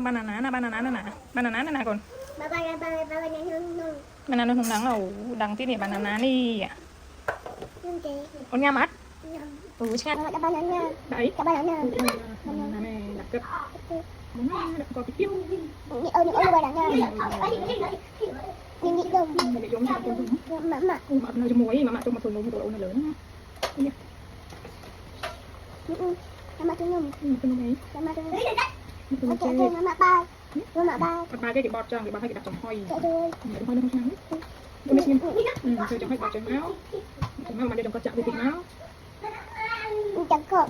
banana nè, banana nè con. Banana không đắng đâu, đắng tí này banana đi. Con nha mắt. Chắc. Đấy. Banana này đặt cất. Đặt có cái tiêu. Để giống cho con. Mama cho muối, mama cho một phần muối nó lớn. Mama cho nhung. Mama cho ba cái bọt tròn, cái bọt hay cái đặt trong hoi. Để hoi nó không sáng. Tôi mới xin. Rồi trong hoi bọt trong áo. Trong áo mà để trong con chạm với thịt áo. Chẳng có.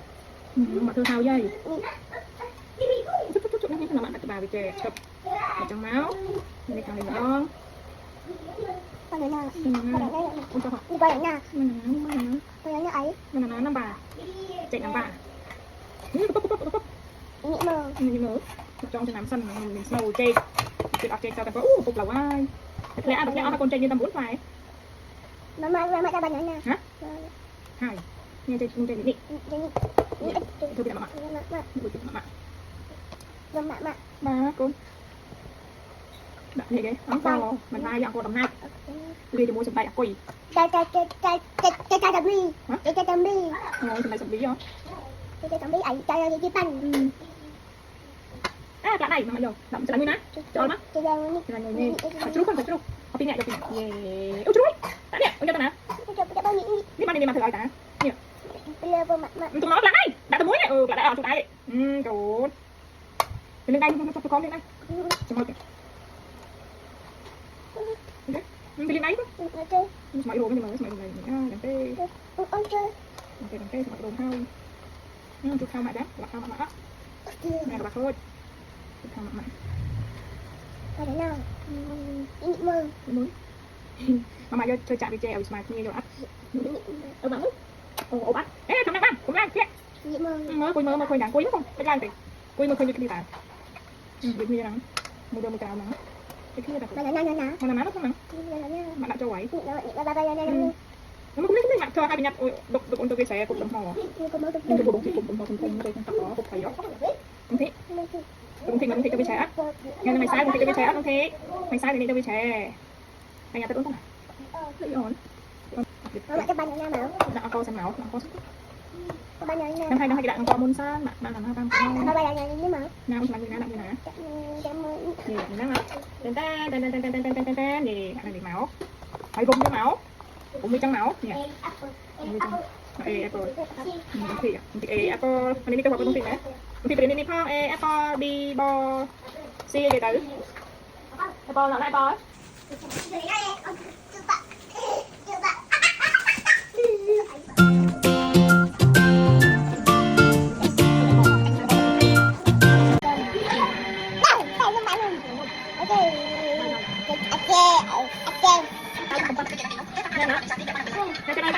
Mà thơ thao dây. Chút nó bạn đặt bà về chè chụp ở trong máu. Đây thằng này ngon. Con này nào. Con cho họ. Con này nào. Con này ấy. Nó năm bà. Chạy năm bà. Như mỡ. Trong cho nám sân mình snow cake. Cái đọc cake sao ta có cục là ai. Lẽ ăn con cake như tầm 4 phải. Mama cho bà nào. Hả? 2. Nghe chơi đi. Thôi bây giờ mama. Ba con. Đặt gì vậy? Ăn to, mình hai ăn con tầm 2. Đi cho mua sầm tay coi. Cái tầm bi. Cái tầm bi. Ngồi sầm tay sầm bí hả? Cái tầm bi ấy cái pan. À cả này mà rồi, đậm cho nó cho mắt. Cái này Là người nghe. Phải chúc. Học tin nhẹ cho tin. Yeah. Ôi chuối. Đã nè, ôi cho tao nè. Đi mang đi mà thử ta. Nè. Tụi nó lại. Đã tao muối này. Lại đã tụi này. Trời. Lên đây cho con lên đây. Cho mọi. Đi lên đấy. Mày đồ cái gì mà mày này. Đằng tê. Đằng tê mày đồ thao. Tụi thao mày đó, thao mày đó. Này là bà thôi. Tụi thao mày. Cái đấy nào. Mơ. Mà mày chơi chạm đi chè ở smart như rồi ắt. Bắn. Ồ bắt. Ê thằng đang cũng đang kia. Mơ quay đằng quay không? Cái gan thì. Quay mà quay như cái gì ta. Được như nắng. Mua đồ mua cào nắng. Cái kia là mà nó không nắng. Mà đã cho quẩy. Nó cũng biết cho hai bên nhặt đục con tôi cái xe cũng đồng hồ. Nhưng tôi cũng đồng hồ cùng đây con có cục phải gió. Không thế. Không thế mà không thế cho cái xe. Ngày mày sai không thế cho cái xe không thế. Mày sai thì đi cho cái xe. Mày nhà tôi đúng không? Đấy ổn. Cái ban nhà nào? Đã co xem máu, co. Ban nhà. Năm hai cái đạn co môn sang, bạn làm tam co. Ban nhà như mà. Nào mà người nào đặng người nào? Thì nó mà. Tên thì ăn được máu. Phải vùng cái máu. Cũng đi trong máu nhỉ. Apple. Thì apple, mình đi tôi học công ty nữa. Công ty đi phong apple đi bo. Si về tới. Apple là apple. Cái này